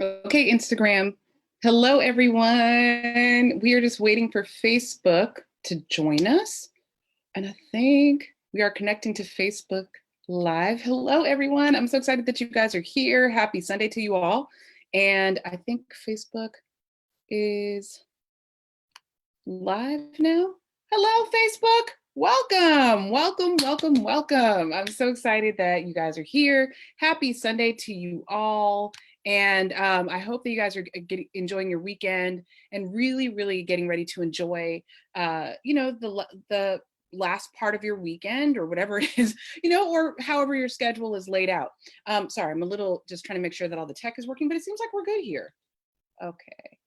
Okay, Instagram. Hello, everyone. We are just waiting for Facebook to join us. And I think we are connecting to Facebook Live. Hello, everyone. I'm so excited that you guys are here. Happy Sunday to you all. And I think Facebook is live now. Hello, Facebook. Welcome, welcome, welcome, welcome. I'm so excited that you guys are here. Happy Sunday to you all. And I hope that you guys are enjoying your weekend and really, really getting ready to enjoy, the last part of your weekend or whatever it is, or however your schedule is laid out. Sorry, I'm a little just trying to make sure that all the tech is working, but it seems like we're good here. Okay.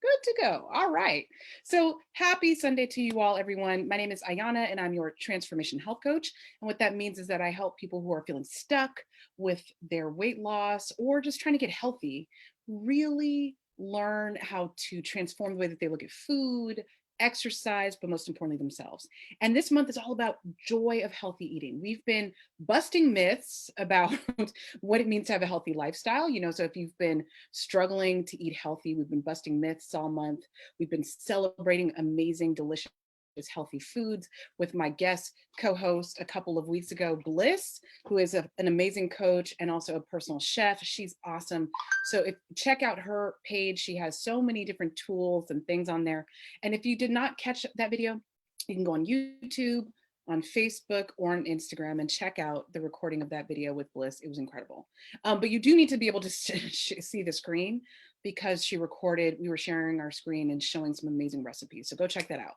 Good to go. All right. So happy Sunday to you all, everyone. My name is Ayana, and I'm your transformation health coach. And what that means is that I help people who are feeling stuck with their weight loss or just trying to get healthy really learn how to transform the way that they look at food, exercise, but most importantly, themselves. And this month is all about joy of healthy eating. We've been busting myths about what it means to have a healthy lifestyle. So if you've been struggling to eat healthy, we've been busting myths all month. We've been celebrating amazing, delicious, healthy foods with my guest co-host a couple of weeks ago, Bliss, who is an amazing coach and also a personal chef. She's awesome. So check out her page. She has so many different tools and things on there. And if you did not catch that video, you can go on YouTube, on Facebook, or on Instagram and check out the recording of that video with Bliss. It was incredible. But you do need to be able to see the screen because we were sharing our screen and showing some amazing recipes. So go check that out.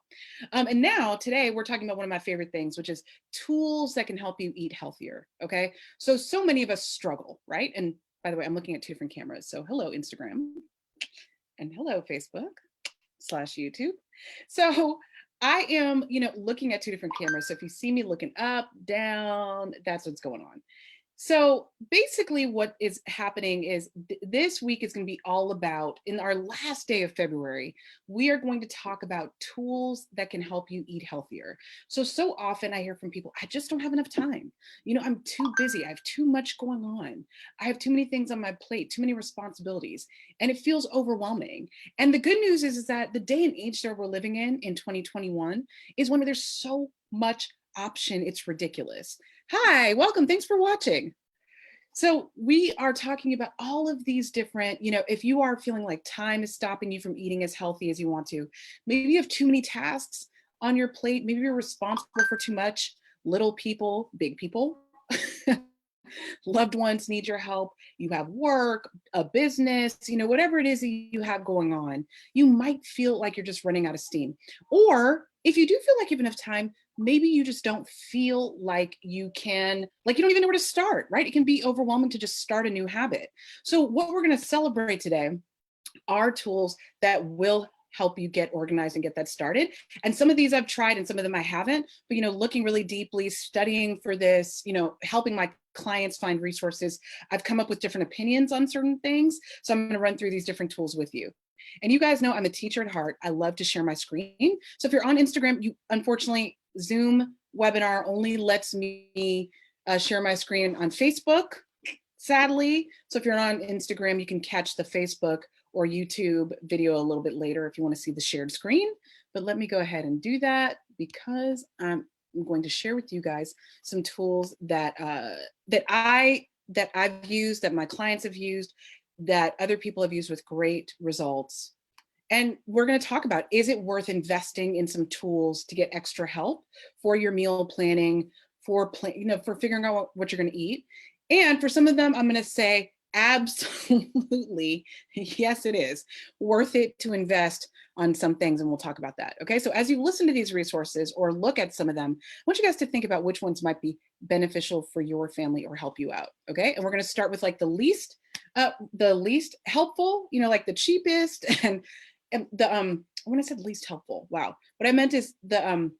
And now today we're talking about one of my favorite things, which is tools that can help you eat healthier. Okay. So many of us struggle, right? And by the way, I'm looking at two different cameras. So hello, Instagram, and hello, Facebook/YouTube. So I am, looking at two different cameras. So if you see me looking up, down, that's what's going on. So basically what is happening is this week is going to be all about, in our last day of February, we are going to talk about tools that can help you eat healthier. So often I hear from people, I just don't have enough time. I'm too busy. I have too much going on. I have too many things on my plate, too many responsibilities, and it feels overwhelming. And the good news is that the day and age that we're living in 2021, is one where there's so much option. It's ridiculous. Hi, welcome. Thanks for watching. So we are talking about all of these different, if you are feeling like time is stopping you from eating as healthy as you want to, maybe you have too many tasks on your plate, maybe you're responsible for too much, little people, big people, loved ones need your help, you have work, a business, whatever it is that you have going on, you might feel like you're just running out of steam. Or if you do feel like you have enough time, maybe you just don't feel like you can, like you don't even know where to start, right? It can be overwhelming to just start a new habit. So what we're going to celebrate today are tools that will help you get organized and get that started. And some of these I've tried and some of them I haven't, but looking really deeply, studying for this, helping my clients find resources, I've come up with different opinions on certain things. So I'm going to run through these different tools with you. And you guys know I'm a teacher at heart. I love to share my screen. So if you're on Instagram, unfortunately, Zoom webinar only lets me share my screen on Facebook, sadly. So if you're on Instagram, you can catch the Facebook or YouTube video a little bit later if you want to see the shared screen. But let me go ahead and do that because I'm going to share with you guys some tools that I've used, that my clients have used, that other people have used with great results. And we're going to talk about, is it worth investing in some tools to get extra help for your meal planning, for figuring out what you're going to eat? And for some of them, I'm going to say absolutely, yes, it is worth it to invest on some things. And we'll talk about that. Okay. So as you listen to these resources or look at some of them, I want you guys to think about which ones might be beneficial for your family or help you out. Okay. And we're going to start with like the least helpful, like the cheapest and when I said least helpful, wow. What I meant is the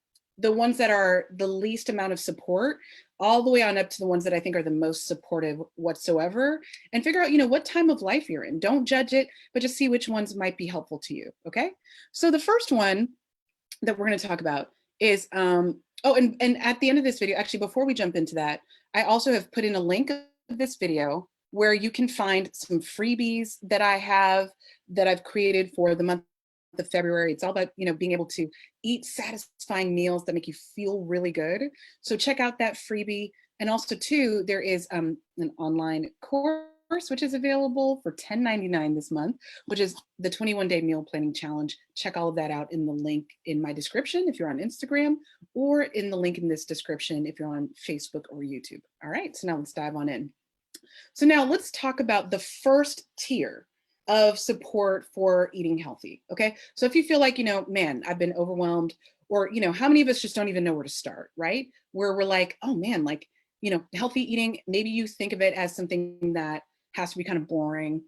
ones that are the least amount of support, all the way on up to the ones that I think are the most supportive whatsoever, and figure out, what time of life you're in. Don't judge it, but just see which ones might be helpful to you. Okay. So the first one that we're going to talk about is, and at the end of this video, actually, before we jump into that, I also have put in a link of this video where you can find some freebies that I have that I've created for the month of February. It's all about, being able to eat satisfying meals that make you feel really good. So check out that freebie. And also too, there is an online course which is available for $10.99 this month, which is the 21-day meal planning challenge. Check all of that out in the link in my description if you're on Instagram, or in the link in this description if you're on Facebook or YouTube. All right, so now let's dive on in. So now let's talk about the first tier of support for eating healthy. Okay. So if you feel like, man, I've been overwhelmed, or, how many of us just don't even know where to start, right? Where we're like, oh man, like, healthy eating, maybe you think of it as something that has to be kind of boring.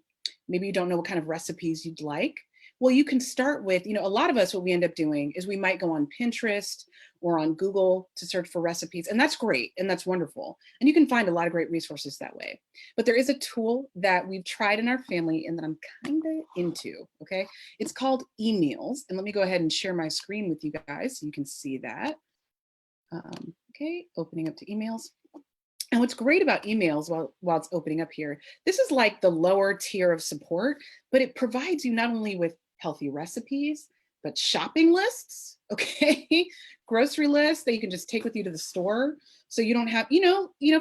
Maybe you don't know what kind of recipes you'd like. Well, you can start with, a lot of us, what we end up doing is we might go on Pinterest or on Google to search for recipes. And that's great. And that's wonderful. And you can find a lot of great resources that way. But there is a tool that we've tried in our family and that I'm kind of into. Okay. It's called EMEALS. And let me go ahead and share my screen with you guys so you can see that. Okay. Opening up to EMEALS. And what's great about EMEALS while it's opening up here, this is like the lower tier of support, but it provides you not only with healthy recipes, but shopping lists, okay? Grocery lists that you can just take with you to the store. So you don't have,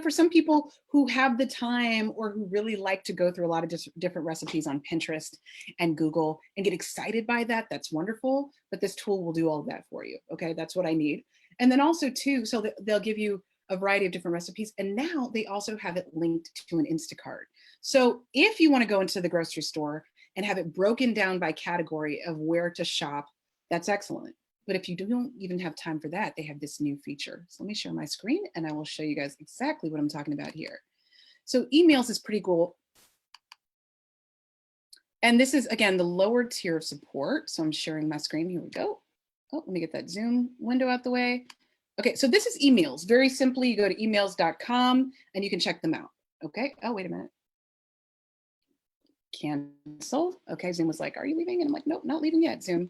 for some people who have the time or who really like to go through a lot of different recipes on Pinterest and Google and get excited by that, that's wonderful. But this tool will do all of that for you, okay? That's what I need. And then also too, so they'll give you a variety of different recipes. And now they also have it linked to an Instacart. So if you want to go into the grocery store and have it broken down by category of where to shop, that's excellent. But if you don't even have time for that, they have this new feature. So let me share my screen and I will show you guys exactly what I'm talking about here. So EMEALS is pretty cool. And this is, again, the lower tier of support. So I'm sharing my screen. Here we go. Oh, let me get that Zoom window out the way. Okay, so this is EMEALS. Very simply, you go to emeals.com and you can check them out. Okay, oh, wait a minute. Cancel. Okay, Zoom was like, are you leaving? And I'm like, nope, not leaving yet, Zoom.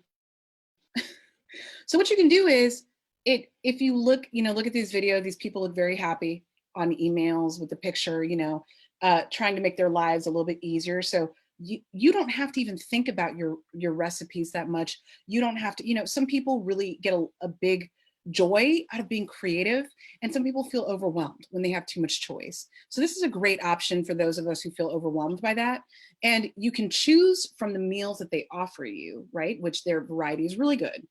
So what you can do is, if you look at these videos, these people look very happy on EMEALS with the picture, trying to make their lives a little bit easier. So you don't have to even think about your recipes that much. You don't have to, some people really get a big joy out of being creative, and some people feel overwhelmed when they have too much choice. So this is a great option for those of us who feel overwhelmed by that. And you can choose from the meals that they offer you, right? Which their variety is really good.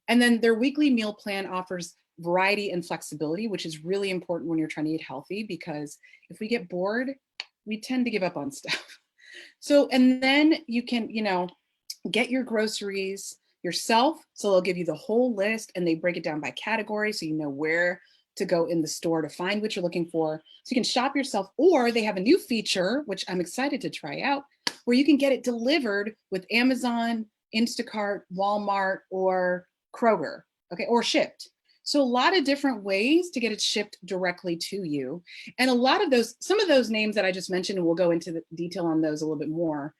And then their weekly meal plan offers variety and flexibility, which is really important when you're trying to eat healthy, because if we get bored, we tend to give up on stuff. So, and then you can, get your groceries yourself. So they'll give you the whole list and they break it down by category so you know where to go in the store to find what you're looking for. So you can shop yourself, or they have a new feature, which I'm excited to try out, where you can get it delivered with Amazon, Instacart, Walmart, or Kroger, okay, or shipped. So a lot of different ways to get it shipped directly to you. And a lot of those, some of those names that I just mentioned, and we'll go into the detail on those a little bit more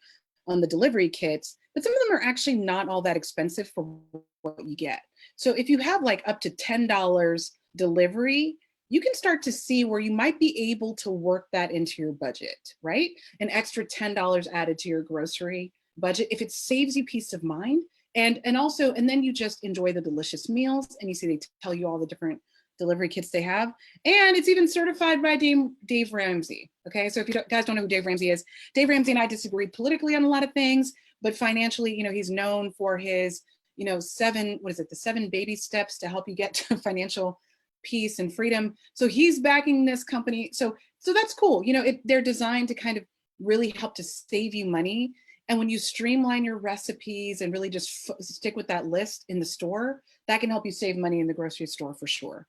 on the delivery kits, but some of them are actually not all that expensive for what you get. So if you have like up to $10 delivery, you can start to see where you might be able to work that into your budget, right? An extra $10 added to your grocery budget, if it saves you peace of mind. And then you just enjoy the delicious meals, and you see they tell you all the different delivery kits they have. And it's even certified by Dave Ramsey. Okay, so if you guys don't know who Dave Ramsey is, Dave Ramsey and I disagree politically on a lot of things, but financially, he's known for his, the 7 baby steps to help you get to financial peace and freedom. So he's backing this company. So that's cool. They're designed to kind of really help to save you money. And when you streamline your recipes and really just stick with that list in the store, that can help you save money in the grocery store for sure.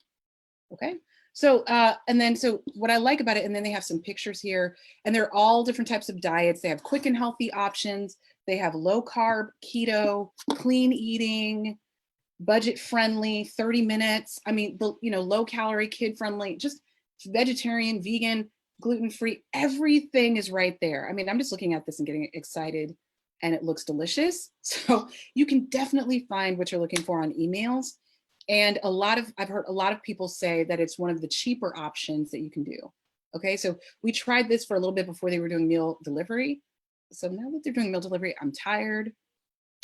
Okay. So, so what I like about it, and then they have some pictures here, and they're all different types of diets. They have quick and healthy options. They have low carb, keto, clean eating, budget friendly, 30 minutes. I mean, low calorie, kid friendly, just vegetarian, vegan, gluten-free, everything is right there. I mean, I'm just looking at this and getting excited, and it looks delicious. So you can definitely find what you're looking for on EMEALS. And I've heard a lot of people say that it's one of the cheaper options that you can do. Okay, so we tried this for a little bit before they were doing meal delivery. So now that they're doing meal delivery, I'm tired.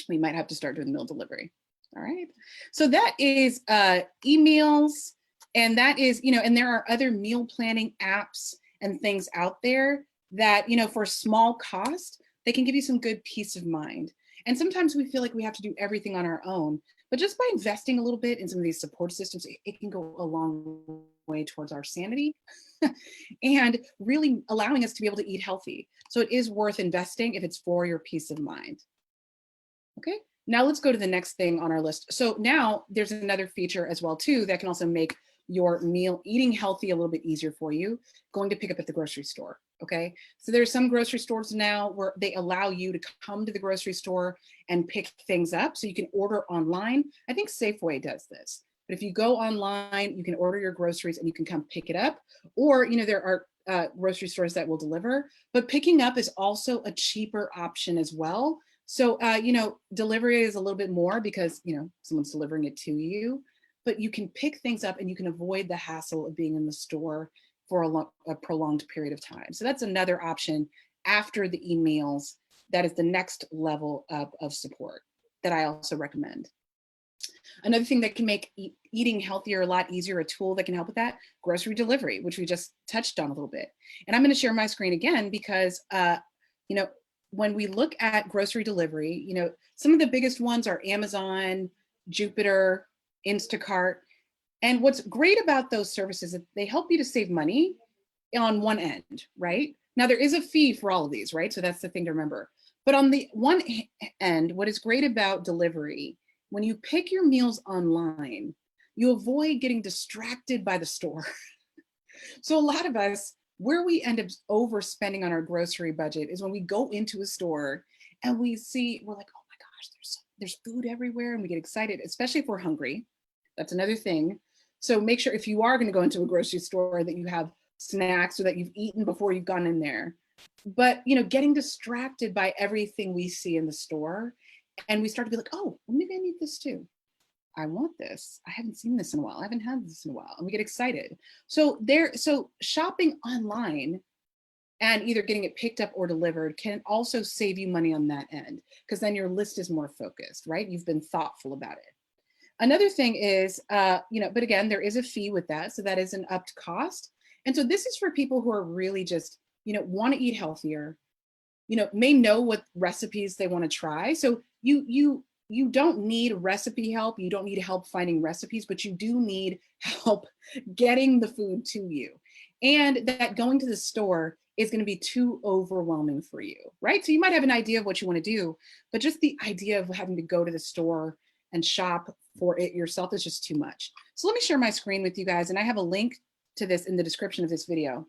We might have to start doing meal delivery. All right. So that is EMEALS. And that is, and there are other meal planning apps and things out there that, for a small cost, they can give you some good peace of mind. And sometimes we feel like we have to do everything on our own, but just by investing a little bit in some of these support systems, it can go a long way towards our sanity and really allowing us to be able to eat healthy. So it is worth investing if it's for your peace of mind. Okay, now let's go to the next thing on our list. So now there's another feature as well too that can also make your meal eating healthy a little bit easier for you, going to pick up at the grocery store. Okay, so there's some grocery stores now where they allow you to come to the grocery store and pick things up. So you can order online. I think Safeway does this. But if you go online, you can order your groceries and you can come pick it up. Or, there are grocery stores that will deliver, but picking up is also a cheaper option as well. So, delivery is a little bit more because, someone's delivering it to you, but you can pick things up and you can avoid the hassle of being in the store for a prolonged period of time. So that's another option after the EMEALS. That is the next level of support that I also recommend. Another thing that can make eating healthier a lot easier, a tool that can help with that, grocery delivery, which we just touched on a little bit. And I'm going to share my screen again because, when we look at grocery delivery, some of the biggest ones are Amazon, Jupiter, Instacart. And what's great about those services is that they help you to save money on one end, right? Now there is a fee for all of these, right? So that's the thing to remember. But on the one end, what is great about delivery, when you pick your meals online, you avoid getting distracted by the store. So a lot of us, where we end up overspending on our grocery budget is when we go into a store and we're like, oh my gosh, there's food everywhere, and we get excited, especially if we're hungry. That's another thing. So make sure if you are going to go into a grocery store that you have snacks or that you've eaten before you've gone in there. But, getting distracted by everything we see in the store, and we start to be like, oh, well, maybe I need this too. I want this. I haven't seen this in a while. I haven't had this in a while. And we get excited. So shopping online and either getting it picked up or delivered can also save you money on that end, because then your list is more focused, right? You've been thoughtful about it. Another thing is, but again, there is a fee with that. So that is an upped cost. And so this is for people who are really just, want to eat healthier, may know what recipes they want to try. So you don't need recipe help. You don't need help finding recipes, but you do need help getting the food to you. And that going to the store is going to be too overwhelming for you, right? So you might have an idea of what you want to do, but just the idea of having to go to the store and shop for it yourself is just too much. So let me share my screen with you guys. And I have a link to this in the description of this video.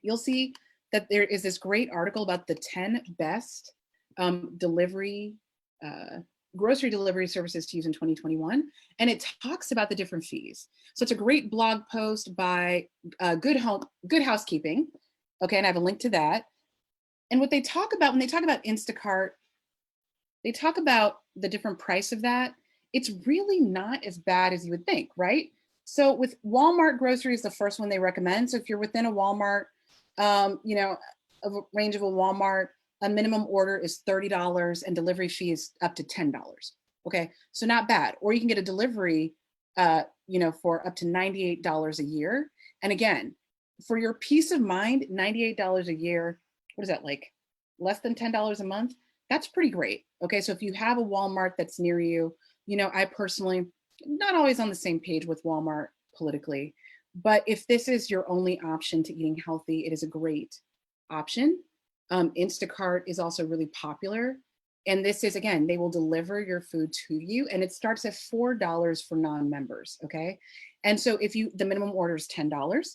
You'll see that there is this great article about the 10 best grocery delivery services to use in 2021. And it talks about the different fees. So it's a great blog post by Good Housekeeping. Okay, and I have a link to that. And what they talk about, when they talk about Instacart, they talk about the different price of that. It's really not as bad as you would think, right? So with Walmart groceries, the first one they recommend. So if you're within a Walmart, a range of a Walmart, a minimum order is $30 and delivery fee is up to $10. Okay, so not bad. Or you can get a delivery, for up to $98 a year. And again, for your peace of mind, $98 a year, what is that, like less than $10 a month? That's pretty great. Okay, so if you have a Walmart that's near you, I personally, not always on the same page with Walmart politically, but if this is your only option to eating healthy, it is a great option. Instacart is also really popular. And this is, again, they will deliver your food to you, and it starts at $4 for non-members, okay? And so the minimum order is $10.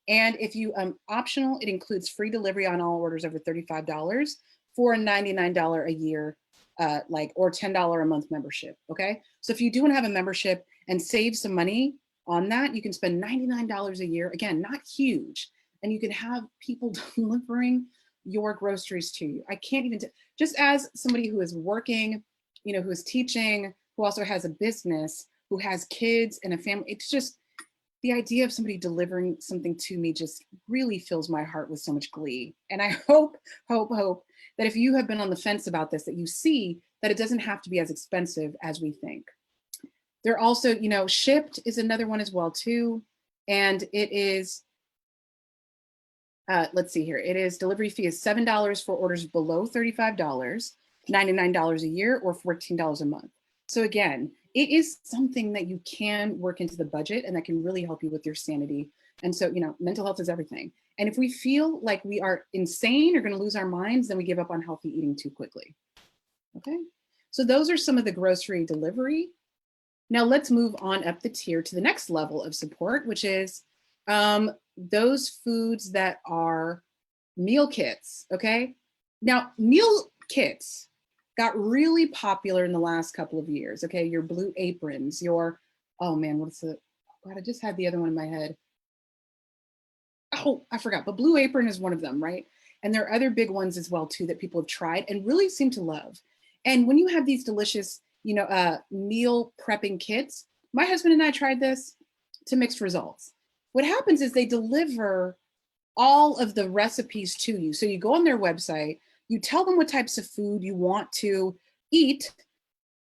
And if you, optional, it includes free delivery on all orders over $35 for a $99 a year, or $10 a month membership, okay? So if you do want to have a membership and save some money on that, you can spend $99 a year, again, not huge, and you can have people delivering your groceries to you. I can't even, just as somebody who is working, who is teaching, who also has a business, who has kids and a family, it's just, the idea of somebody delivering something to me just really fills my heart with so much glee. And I hope that if you have been on the fence about this, that you see that it doesn't have to be as expensive as we think. They're also, shipped is another one as well too. And it is, let's see here. It is delivery fee is $7 for orders below $35, $99 a year, or $14 a month. So again, it is something that you can work into the budget and that can really help you with your sanity. And so, mental health is everything. And if we feel like we are insane or going to lose our minds, then we give up on healthy eating too quickly. Okay. So those are some of the grocery delivery. Now let's move on up the tier to the next level of support, which is those foods that are meal kits. Okay. Now, meal kits got really popular in the last couple of years. Okay. Your Blue Aprons, oh man, God, I just had the other one in my head. Oh, I forgot, but Blue Apron is one of them, right? And there are other big ones as well too that people have tried and really seem to love. And when you have these delicious, meal prepping kits, my husband and I tried this to mixed results. What happens is they deliver all of the recipes to you. So you go on their website, you tell them what types of food you want to eat.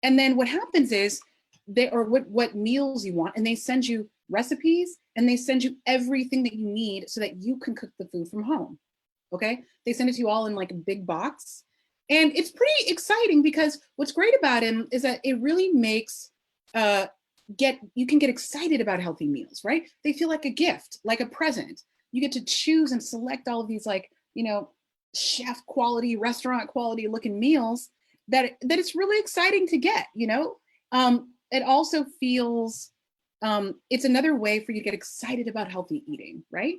And then what happens is what meals you want, and they send you recipes and they send you everything that you need so that you can cook the food from home. Okay. They send it to you all in like a big box. And it's pretty exciting because what's great about him is that it really makes, you can get excited about healthy meals, right? They feel like a gift, like a present. You get to choose and select all of these chef quality, restaurant quality looking meals that it's really exciting to get, it also feels, it's another way for you to get excited about healthy eating, right?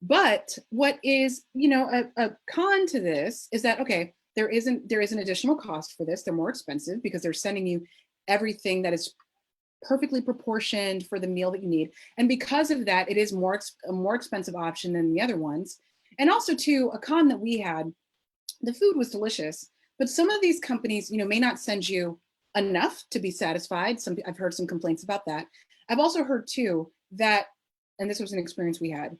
But what is, a con to this is that, okay, there is an additional cost for this. They're more expensive because they're sending you everything that is perfectly proportioned for the meal that you need. And because of that, it is a more expensive option than the other ones. And also too, a con that we had, the food was delicious, but some of these companies, may not send you enough to be satisfied. I've heard some complaints about that. I've also heard too that, and this was an experience we had,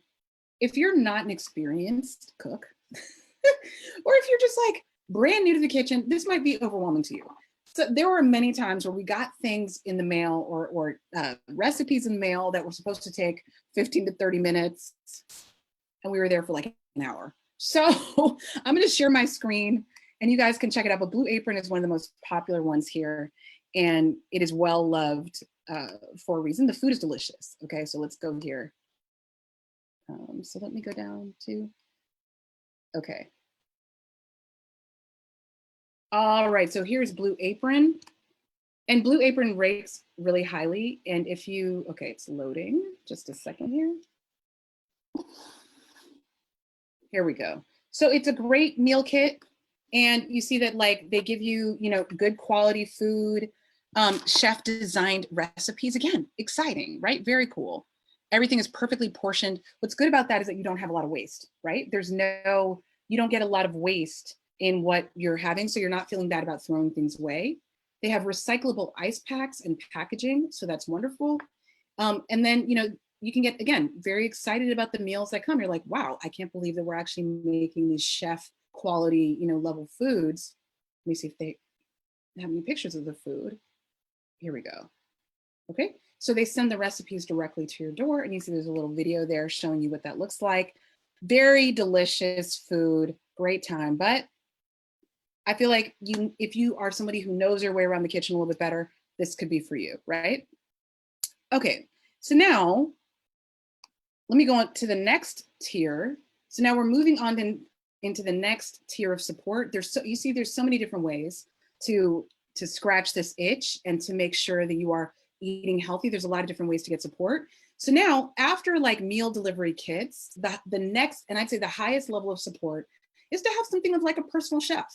if you're not an experienced cook, or if you're just like brand new to the kitchen, this might be overwhelming to you. So there were many times where we got things in the mail or recipes in the mail that were supposed to take 15 to 30 minutes, and we were there for like an hour. So I'm going to share my screen and you guys can check it out. But Blue Apron is one of the most popular ones here, and it is well loved for a reason. The food is delicious. Okay, so let's go here. So let me go down to, okay. All right, so here's Blue Apron. And Blue Apron rates really highly. And if you, okay, it's loading, just a second here. Here we go. So it's a great meal kit. And you see that they give you, good quality food, chef designed recipes. Again, exciting, right? Very cool. Everything is perfectly portioned. What's good about that is that you don't have a lot of waste, right? You don't get a lot of waste in what you're having. So you're not feeling bad about throwing things away. They have recyclable ice packs and packaging. So that's wonderful. And then, you can get, again, very excited about the meals that come. You're like, wow, I can't believe that we're actually making these chef quality, level foods. Let me see if they have any pictures of the food. Here we go. Okay. So they send the recipes directly to your door, and you see there's a little video there showing you what that looks like. Very delicious food, great time. But I feel like if you are somebody who knows your way around the kitchen a little bit better, this could be for you, right? Okay, so now let me go on to the next tier. So now we're moving on into the next tier of support. You see there's so many different ways to scratch this itch and to make sure that you are eating healthy. There's a lot of different ways to get support. So now after meal delivery kits, the next, and I'd say the highest level of support is to have something of like a personal chef.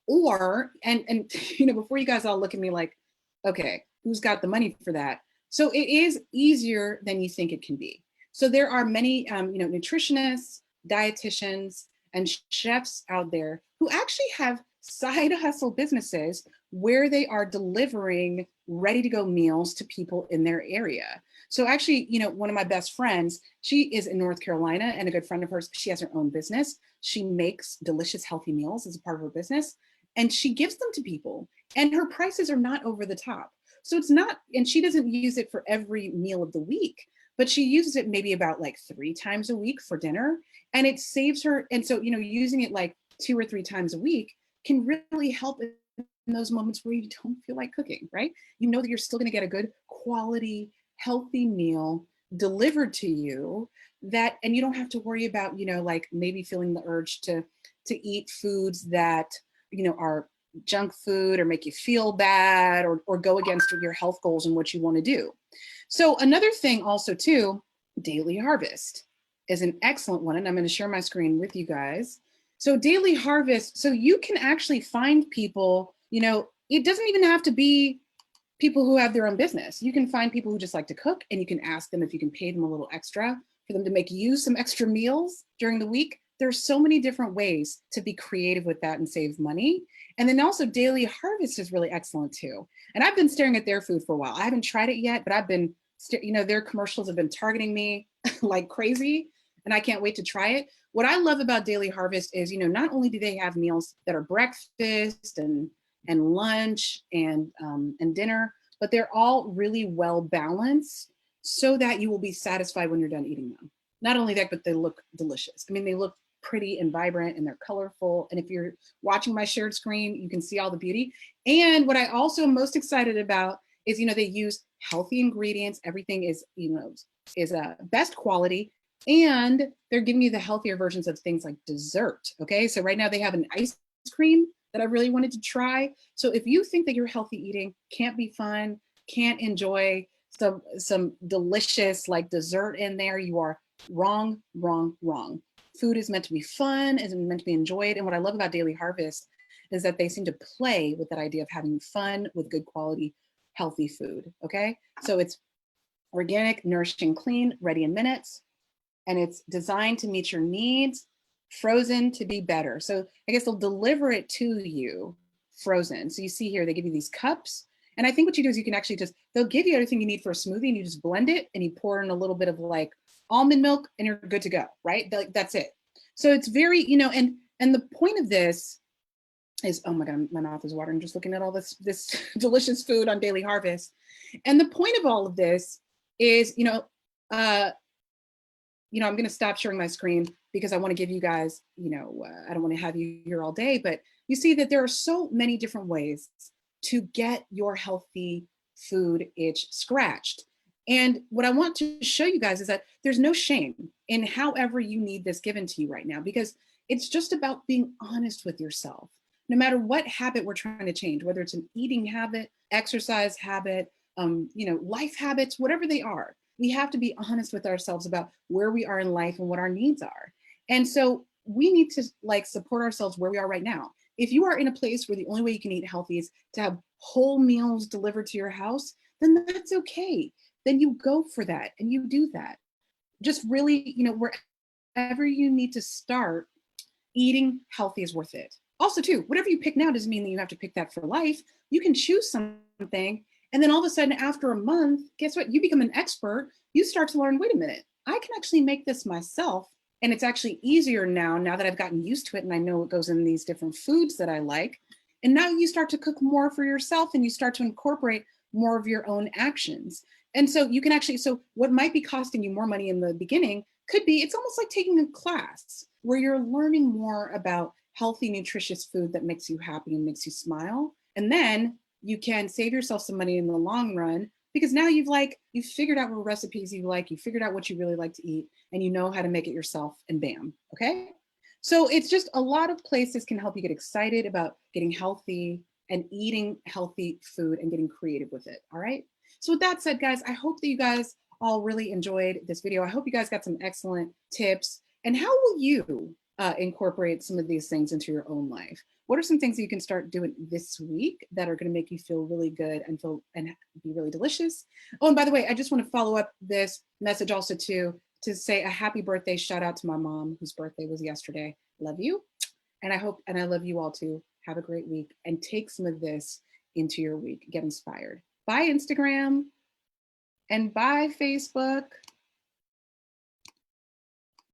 Or, and before you guys all look at me like, okay, who's got the money for that? So it is easier than you think it can be. So there are many, nutritionists, dietitians, and chefs out there who actually have side hustle businesses where they are delivering ready to go meals to people in their area. So actually, one of my best friends, she is in North Carolina, and a good friend of hers, she has her own business. She makes delicious, healthy meals as a part of her business, and she gives them to people, and her prices are not over the top. So it's not, and she doesn't use it for every meal of the week, but she uses it maybe about like 3 times a week for dinner, and it saves her. And so, using it like 2 or 3 times a week can really help in those moments where you don't feel like cooking, right? You know that you're still going to get a good quality, healthy meal delivered to you, and you don't have to worry about, like maybe feeling the urge to eat foods that, are junk food or make you feel bad, or go against your health goals and what you want to do. So another thing also too, Daily Harvest is an excellent one. And I'm going to share my screen with you guys. So Daily Harvest, so you can actually find people, it doesn't even have to be people who have their own business. You can find people who just like to cook, and you can ask them if you can pay them a little extra for them to make you some extra meals during the week. There's so many different ways to be creative with that and save money. And then also Daily Harvest is really excellent too. And I've been staring at their food for a while. I haven't tried it yet, but I've been, their commercials have been targeting me like crazy, and I can't wait to try it. What I love about Daily Harvest is, not only do they have meals that are breakfast and lunch and dinner, but they're all really well balanced so that you will be satisfied when you're done eating them. Not only that, but they look delicious. I mean, they look pretty and vibrant, and they're colorful. And if you're watching my shared screen, you can see all the beauty. And what I also am most excited about is, they use healthy ingredients. Everything is, is best quality, and they're giving you the healthier versions of things like dessert. Okay, so right now they have an ice cream that I really wanted to try. So if you think that your healthy eating can't be fun, can't enjoy some delicious like dessert in there, you are wrong, wrong, wrong. Food is meant to be fun, is meant to be enjoyed. And what I love about Daily Harvest is that they seem to play with that idea of having fun with good quality, healthy food. Okay, so it's organic, nourishing, clean, ready in minutes, and it's designed to meet your needs, frozen to be better. So I guess they'll deliver it to you frozen. So you see here, they give you these cups. And I think what you do is you can actually they'll give you everything you need for a smoothie, and you just blend it and you pour in a little bit of like almond milk, and you're good to go, right? That's it. So it's very, and the point of this is, oh my God, my mouth is watering just looking at all this delicious food on Daily Harvest. And the point of all of this is, I'm going to stop sharing my screen because I want to give you guys, I don't want to have you here all day, but you see that there are so many different ways to get your healthy food itch scratched. And what I want to show you guys is that there's no shame in however you need this given to you right now, because it's just about being honest with yourself. No matter what habit we're trying to change, whether it's an eating habit, exercise habit, life habits, whatever they are, we have to be honest with ourselves about where we are in life and what our needs are. And so we need to support ourselves where we are right now. If you are in a place where the only way you can eat healthy is to have whole meals delivered to your house, then that's okay. Then you go for that and you do that. Just really, wherever you need to start, eating healthy is worth it. Also, too, whatever you pick now doesn't mean that you have to pick that for life. You can choose something, and then all of a sudden, after a month, guess what? You become an expert. You start to learn, wait a minute, I can actually make this myself. And it's actually easier now that I've gotten used to it and I know what goes in these different foods that I like. And now you start to cook more for yourself, and you start to incorporate more of your own actions. And so you can actually, so what might be costing you more money in the beginning could be, it's almost like taking a class where you're learning more about healthy, nutritious food that makes you happy and makes you smile. And then you can save yourself some money in the long run, because now you've figured out what recipes you like, you figured out what you really like to eat, and you know how to make it yourself, and bam, okay? So it's just a lot of places can help you get excited about getting healthy and eating healthy food and getting creative with it, all right? So with that said, guys, I hope that you guys all really enjoyed this video. I hope you guys got some excellent tips. And how will you incorporate some of these things into your own life? What are some things that you can start doing this week that are going to make you feel really good and be really delicious? Oh, and by the way, I just want to follow up this message also to say a happy birthday shout out to my mom, whose birthday was yesterday. Love you. And I love you all too. Have a great week and take some of this into your week. Get inspired. Bye, Instagram. And bye, Facebook.